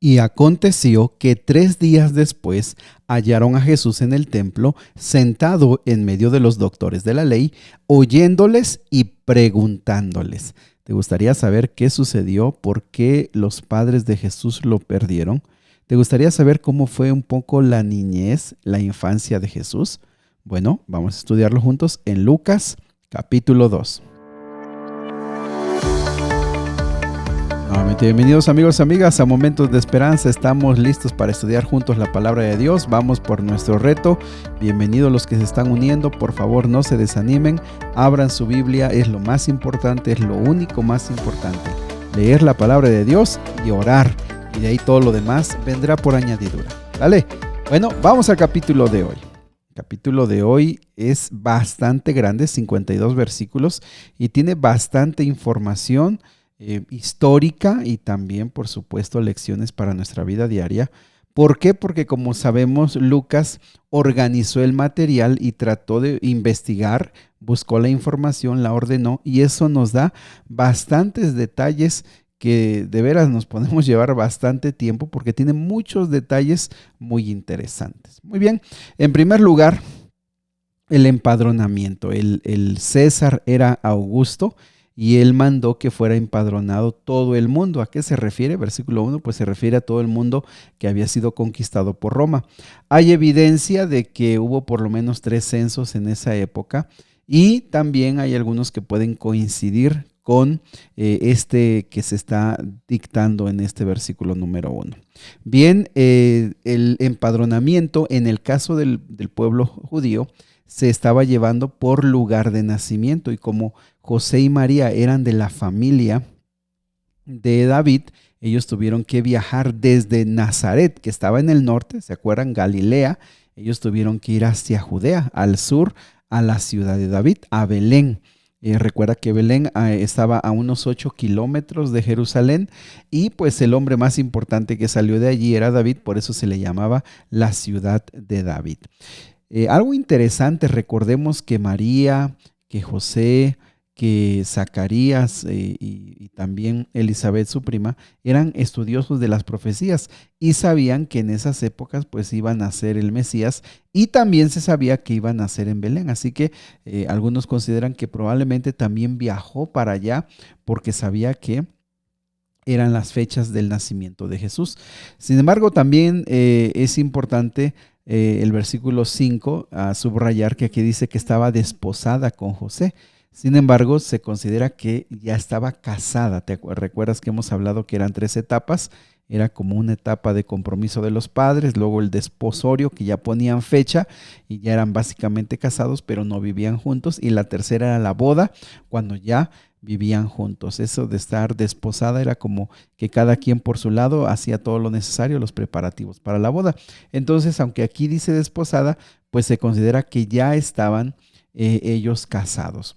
Y aconteció que 3 días después hallaron a Jesús en el templo, sentado en medio de los doctores de la ley, oyéndoles y preguntándoles. ¿Te gustaría saber qué sucedió? ¿Por qué los padres de Jesús lo perdieron? ¿Te gustaría saber cómo fue un poco la niñez, la infancia de Jesús? Bueno, vamos a estudiarlo juntos en Lucas capítulo 2. Nuevamente, bienvenidos amigos y amigas a Momentos de Esperanza. Estamos listos para estudiar juntos la palabra de Dios. Vamos por nuestro reto. Bienvenidos los que se están uniendo. Por favor, no se desanimen. Abran su Biblia. Es lo más importante, es lo único más importante. Leer la palabra de Dios y orar. Y de ahí todo lo demás vendrá por añadidura. ¿Vale? Bueno, vamos al capítulo de hoy. El capítulo de hoy es bastante grande, 52 versículos, y tiene bastante información histórica y también, por supuesto, lecciones para nuestra vida diaria. ¿Por qué? Porque como sabemos, Lucas organizó el material y trató de investigar, buscó la información, la ordenó, y eso nos da bastantes detalles que de veras nos podemos llevar bastante tiempo porque tiene muchos detalles muy interesantes. Muy bien, en primer lugar, el empadronamiento. El César era Augusto y él mandó que fuera empadronado todo el mundo. ¿A qué se refiere? Versículo 1, pues se refiere a todo el mundo que había sido conquistado por Roma. Hay evidencia de que hubo por lo menos 3 censos en esa época y también hay algunos que pueden coincidir con este que se está dictando en este versículo número 1. Bien, el empadronamiento en el caso del pueblo judío se estaba llevando por lugar de nacimiento, y como José y María eran de la familia de David, ellos tuvieron que viajar desde Nazaret, que estaba en el norte, ¿se acuerdan? Galilea. Ellos tuvieron que ir hacia Judea, al sur, a la ciudad de David, a Belén. Recuerda que Belén estaba a unos 8 kilómetros de Jerusalén, y pues el hombre más importante que salió de allí era David, por eso se le llamaba la ciudad de David. Algo interesante, recordemos que María, que José, que Zacarías y también Elizabeth, su prima, eran estudiosos de las profecías y sabían que en esas épocas pues iba a nacer el Mesías, y también se sabía que iba a nacer en Belén. Así que algunos consideran que probablemente también viajó para allá porque sabía que eran las fechas del nacimiento de Jesús. Sin embargo, también es importante el versículo 5 a subrayar que aquí dice que estaba desposada con José. Sin embargo, se considera que ya estaba casada. ¿Te recuerdas que hemos hablado que eran 3 etapas? Era como una etapa de compromiso de los padres, luego el desposorio, que ya ponían fecha y ya eran básicamente casados, pero no vivían juntos, y la tercera era la boda, cuando ya vivían juntos. Eso de estar desposada era como que cada quien por su lado hacía todo lo necesario, los preparativos para la boda. Entonces, aunque aquí dice desposada, pues se considera que ya estaban ellos casados.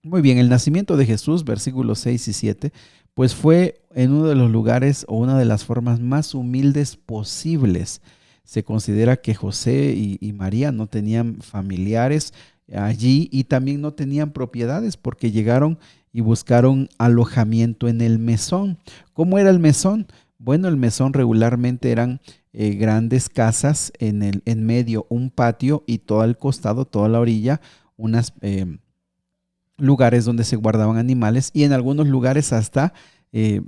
Muy bien, el nacimiento de Jesús, versículos 6 y 7, pues fue en uno de los lugares o una de las formas más humildes posibles. Se considera que José y María no tenían familiares allí y también no tenían propiedades porque llegaron y buscaron alojamiento en el mesón. ¿Cómo era el mesón? Bueno, el mesón regularmente eran grandes casas, en medio un patio y todo al costado, toda la orilla, unas lugares donde se guardaban animales, y en algunos lugares hasta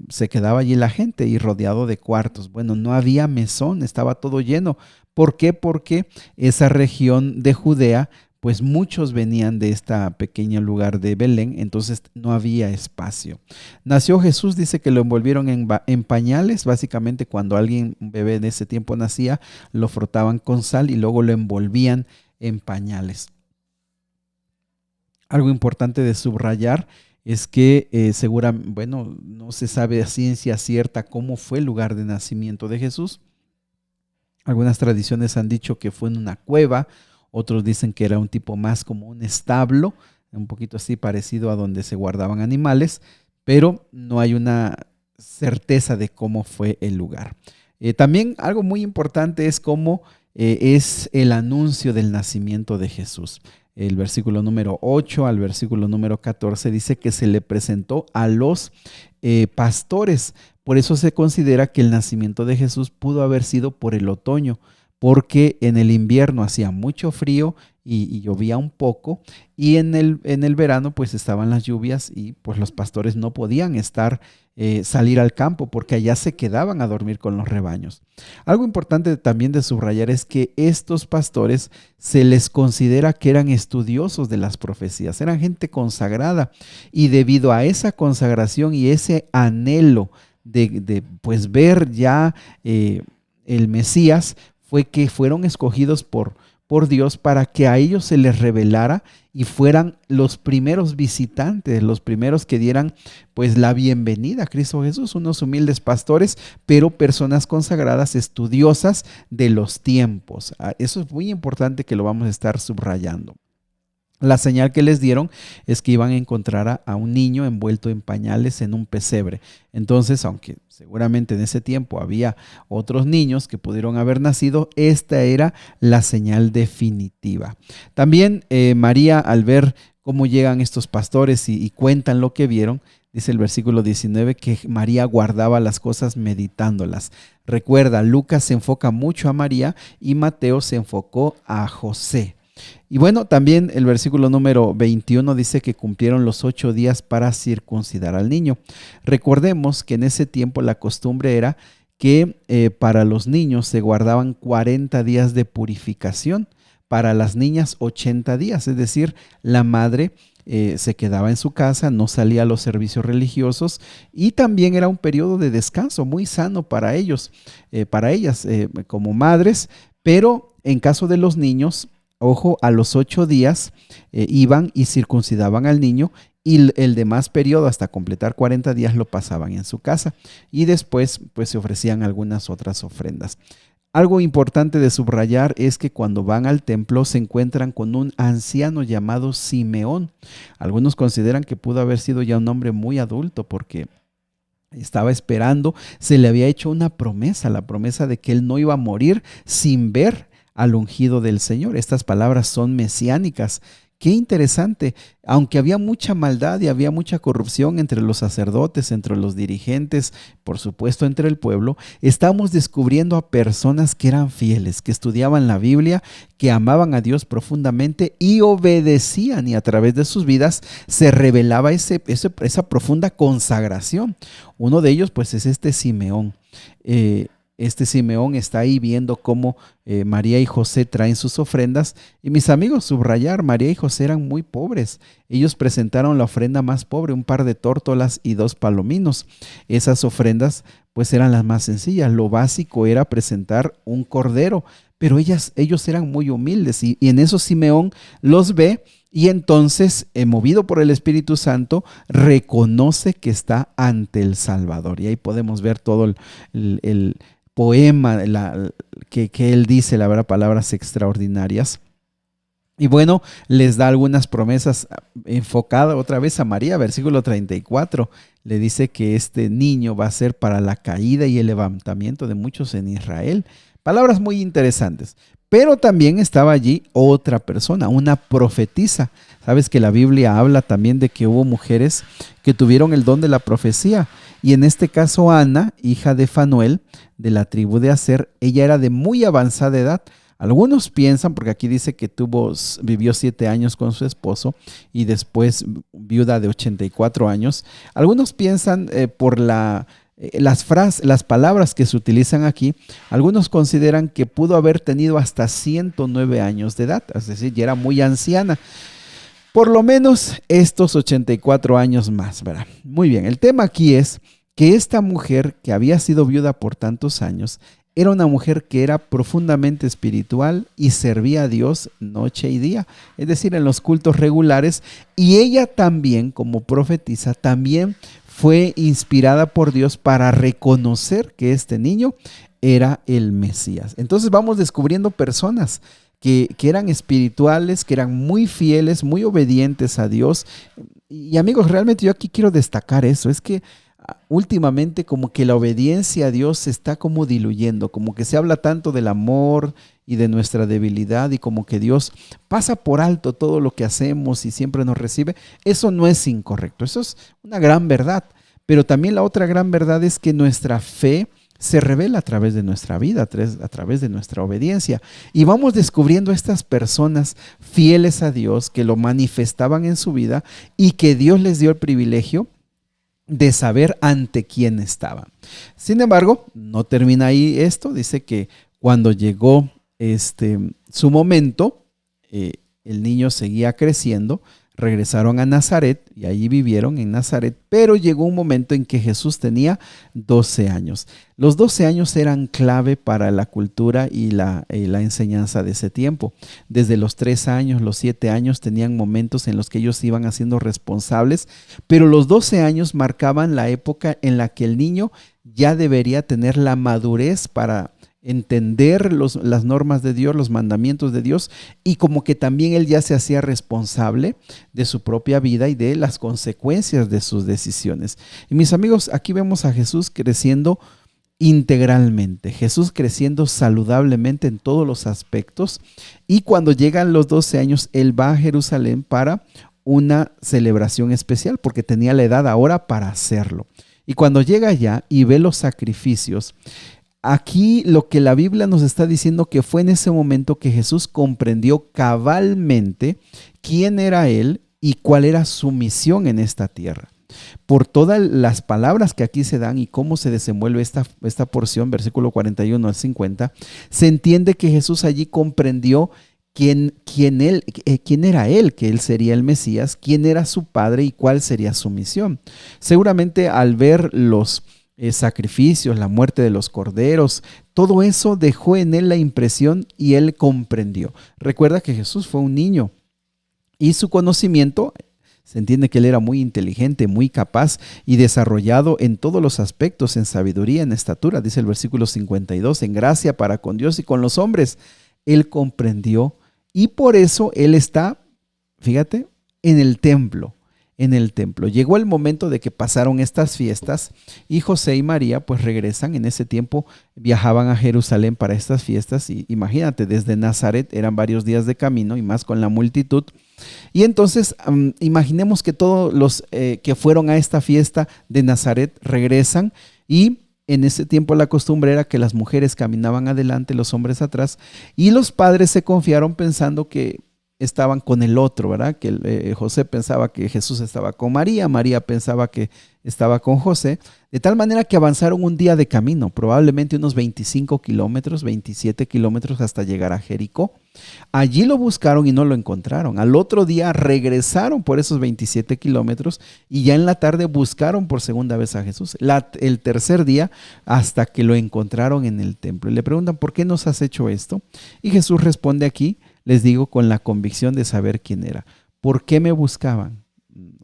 se quedaba allí la gente y rodeado de cuartos. Bueno, no había mesón, estaba todo lleno. ¿Por qué? Porque esa región de Judea, pues muchos venían de este pequeño lugar de Belén, entonces no había espacio. Nació Jesús, dice que lo envolvieron en pañales. Básicamente cuando un bebé de ese tiempo nacía, lo frotaban con sal y luego lo envolvían en pañales. Algo importante de subrayar es que bueno, no se sabe a ciencia cierta cómo fue el lugar de nacimiento de Jesús. Algunas tradiciones han dicho que fue en una cueva, otros dicen que era un tipo más como un establo, un poquito así parecido a donde se guardaban animales, pero no hay una certeza de cómo fue el lugar. También algo muy importante es cómo es el anuncio del nacimiento de Jesús. El versículo número 8 al versículo número 14 dice que se le presentó a los pastores Por eso se considera que el nacimiento de Jesús pudo haber sido por el otoño, porque en el invierno hacía mucho frío y llovía un poco, y en el verano pues estaban las lluvias y pues los pastores no podían salir al campo porque allá se quedaban a dormir con los rebaños. Algo importante también de subrayar es que estos pastores se les considera que eran estudiosos de las profecías, eran gente consagrada, y debido a esa consagración y ese anhelo de pues ver ya el Mesías, fue que fueron escogidos por Dios para que a ellos se les revelara y fueran los primeros visitantes, los primeros que dieran pues la bienvenida a Cristo Jesús, unos humildes pastores, pero personas consagradas, estudiosas de los tiempos. Eso es muy importante, que lo vamos a estar subrayando. La señal que les dieron es que iban a encontrar a un niño envuelto en pañales en un pesebre. Entonces, aunque seguramente en ese tiempo había otros niños que pudieron haber nacido, esta era la señal definitiva. También María, al ver cómo llegan estos pastores y cuentan lo que vieron, dice el versículo 19 que María guardaba las cosas meditándolas. Recuerda, Lucas se enfoca mucho a María y Mateo se enfocó a José. Y bueno, también el versículo número 21 dice que cumplieron los 8 días para circuncidar al niño. Recordemos que en ese tiempo la costumbre era que para los niños se guardaban 40 días de purificación, para las niñas 80 días, es decir, la madre se quedaba en su casa, no salía a los servicios religiosos, y también era un periodo de descanso muy sano para ellos, para ellas como madres. Pero en caso de los niños, ojo, a los 8 días iban y circuncidaban al niño, y el demás periodo hasta completar 40 días lo pasaban en su casa, y después pues se ofrecían algunas otras ofrendas. Algo importante de subrayar es que cuando van al templo se encuentran con un anciano llamado Simeón. Algunos consideran que pudo haber sido ya un hombre muy adulto porque estaba esperando, se le había hecho una promesa, la promesa de que él no iba a morir sin ver al ungido del Señor. Estas palabras son mesiánicas. Qué interesante, aunque había mucha maldad y había mucha corrupción entre los sacerdotes, entre los dirigentes, por supuesto entre el pueblo, estamos descubriendo a personas que eran fieles, que estudiaban la Biblia, que amaban a Dios profundamente y obedecían, y a través de sus vidas se revelaba esa profunda consagración. Uno de ellos pues es este Simeón. Este Simeón está ahí viendo cómo María y José traen sus ofrendas. Y mis amigos, subrayar, María y José eran muy pobres. Ellos presentaron la ofrenda más pobre, un par de tórtolas y 2 palominos. Esas ofrendas pues eran las más sencillas. Lo básico era presentar un cordero, pero ellos eran muy humildes, y en eso Simeón los ve. Y entonces, movido por el Espíritu Santo, reconoce que está ante el Salvador. Y ahí podemos ver todo el poema que él dice, la verdad, palabras extraordinarias. Y bueno, les da algunas promesas enfocadas otra vez a María. Versículo 34 le dice que este niño va a ser para la caída y el levantamiento de muchos en Israel. Palabras muy interesantes. Pero también estaba allí otra persona, una profetisa. Sabes que la Biblia habla también de que hubo mujeres que tuvieron el don de la profecía. Y en este caso Ana, hija de Fanuel, de la tribu de Aser, ella era de muy avanzada edad. Algunos piensan, porque aquí dice que vivió 7 años con su esposo y después viuda de 84 años. Algunos piensan por las palabras que se utilizan aquí, algunos consideran que pudo haber tenido hasta 109 años de edad, es decir, ya era muy anciana. Por lo menos estos 84 años más, ¿verdad? Muy bien, el tema aquí es que esta mujer que había sido viuda por tantos años, era una mujer que era profundamente espiritual y servía a Dios noche y día, es decir, en los cultos regulares, y ella también, como profetisa, también fue inspirada por Dios para reconocer que este niño era el Mesías. Entonces vamos descubriendo personas que eran espirituales, que eran muy fieles, muy obedientes a Dios. Y amigos, realmente yo aquí quiero destacar eso, es que últimamente como que la obediencia a Dios se está como diluyendo, como que se habla tanto del amor y de nuestra debilidad, y como que Dios pasa por alto todo lo que hacemos y siempre nos recibe. Eso no es incorrecto, eso es una gran verdad. Pero también la otra gran verdad es que nuestra fe se revela a través de nuestra vida, a través de nuestra obediencia. Y vamos descubriendo a estas personas fieles a Dios que lo manifestaban en su vida y que Dios les dio el privilegio de saber ante quién estaban. Sin embargo, no termina ahí esto. Dice que cuando llegó su momento, el niño seguía creciendo. Regresaron a Nazaret y allí vivieron en Nazaret, pero llegó un momento en que Jesús tenía 12 años. Los 12 años eran clave para la cultura y la enseñanza de ese tiempo. Desde los 3 años, los 7 años tenían momentos en los que ellos iban haciendo responsables, pero los 12 años marcaban la época en la que el niño ya debería tener la madurez para entender las normas de Dios, los mandamientos de Dios, y como que también él ya se hacía responsable de su propia vida y de las consecuencias de sus decisiones. Y mis amigos, aquí vemos a Jesús creciendo integralmente, Jesús creciendo saludablemente en todos los aspectos, y cuando llegan los 12 años, él va a Jerusalén para una celebración especial, porque tenía la edad ahora para hacerlo. Y cuando llega allá y ve los sacrificios, aquí lo que la Biblia nos está diciendo que fue en ese momento que Jesús comprendió cabalmente quién era Él y cuál era su misión en esta tierra. Por todas las palabras que aquí se dan y cómo se desenvuelve esta porción, versículo 41 al 50, se entiende que Jesús allí comprendió quién era Él, que Él sería el Mesías, quién era su Padre y cuál sería su misión. Seguramente al ver los sacrificios, la muerte de los corderos, todo eso dejó en él la impresión y él comprendió. Recuerda que Jesús fue un niño y su conocimiento, se entiende que él era muy inteligente, muy capaz y desarrollado en todos los aspectos, en sabiduría, en estatura, dice el versículo 52, en gracia para con Dios y con los hombres. Él comprendió y por eso él está, fíjate, en el templo. Llegó el momento de que pasaron estas fiestas y José y María pues regresan. En ese tiempo viajaban a Jerusalén para estas fiestas y imagínate, desde Nazaret eran varios días de camino y más con la multitud. Y entonces imaginemos que todos los que fueron a esta fiesta de Nazaret regresan y en ese tiempo la costumbre era que las mujeres caminaban adelante, los hombres atrás, y los padres se confiaron pensando que estaban con el otro, ¿verdad? Que José pensaba que Jesús estaba con María, María pensaba que estaba con José, de tal manera que avanzaron un día de camino, probablemente unos 25 kilómetros, 27 kilómetros hasta llegar a Jericó. Allí lo buscaron y no lo encontraron. Al otro día regresaron por esos 27 kilómetros y ya en la tarde buscaron por segunda vez a Jesús. El tercer día hasta que lo encontraron en el templo. Y le preguntan, ¿por qué nos has hecho esto? Y Jesús responde aquí, les digo, con la convicción de saber quién era. ¿Por qué me buscaban?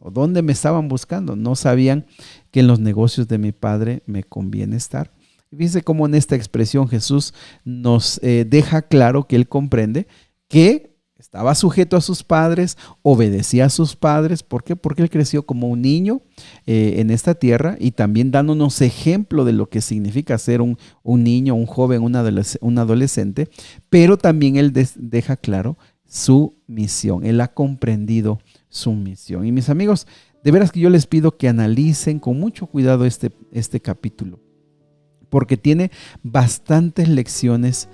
¿O dónde me estaban buscando? No sabían que en los negocios de mi Padre me conviene estar. Fíjense cómo en esta expresión Jesús nos deja claro que Él comprende que estaba sujeto a sus padres, obedecía a sus padres. ¿Por qué? Porque Él creció como un niño en esta tierra y también dándonos ejemplo de lo que significa ser un niño, un joven, un adolescente, pero también Él deja claro su misión. Él ha comprendido su misión. Y mis amigos, de veras que yo les pido que analicen con mucho cuidado este capítulo, porque tiene bastantes lecciones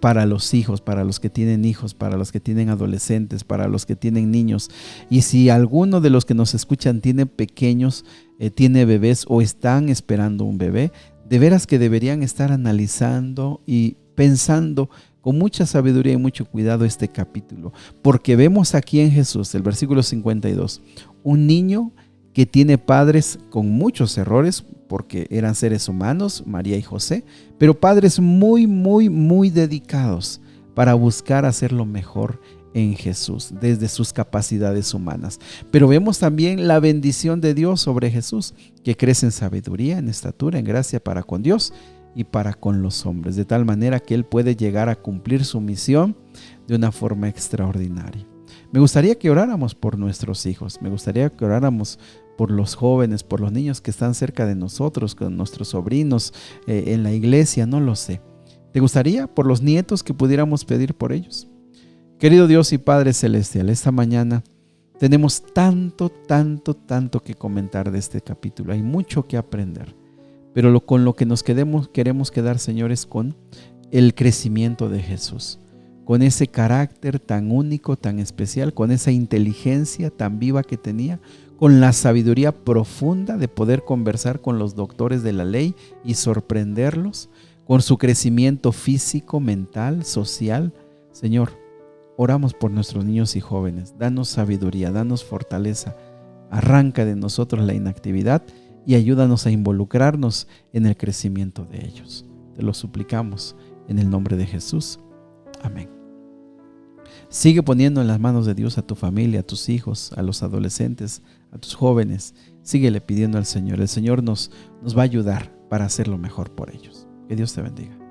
para los hijos, para los que tienen hijos, para los que tienen adolescentes, para los que tienen niños. Y si alguno de los que nos escuchan tiene pequeños, tiene bebés o están esperando un bebé, de veras que deberían estar analizando y pensando con mucha sabiduría y mucho cuidado este capítulo, porque vemos aquí en Jesús, el versículo 52, un niño que tiene padres con muchos errores, porque eran seres humanos, María y José, pero padres muy, muy, muy dedicados para buscar hacer lo mejor en Jesús, desde sus capacidades humanas. Pero vemos también la bendición de Dios sobre Jesús, que crece en sabiduría, en estatura, en gracia para con Dios y para con los hombres, de tal manera que Él puede llegar a cumplir su misión de una forma extraordinaria. Me gustaría que oráramos por nuestros hijos, me gustaría que oráramos por los jóvenes, por los niños que están cerca de nosotros, con nuestros sobrinos en la iglesia, no lo sé. ¿Te gustaría por los nietos que pudiéramos pedir por ellos? Querido Dios y Padre Celestial, esta mañana Tenemos tanto que comentar de este capítulo. Hay mucho que aprender. Pero con lo que nos queremos quedar, Señor, es con el crecimiento de Jesús. Con ese carácter tan único, tan especial, con esa inteligencia tan viva que tenía, con la sabiduría profunda de poder conversar con los doctores de la ley y sorprenderlos, con su crecimiento físico, mental, social. Señor, oramos por nuestros niños y jóvenes. Danos sabiduría, danos fortaleza. Arranca de nosotros la inactividad y ayúdanos a involucrarnos en el crecimiento de ellos. Te lo suplicamos en el nombre de Jesús. Amén. Sigue poniendo en las manos de Dios a tu familia, a tus hijos, a los adolescentes, a tus jóvenes. Síguele pidiendo al Señor. El Señor nos va a ayudar para hacerlo mejor por ellos. Que Dios te bendiga.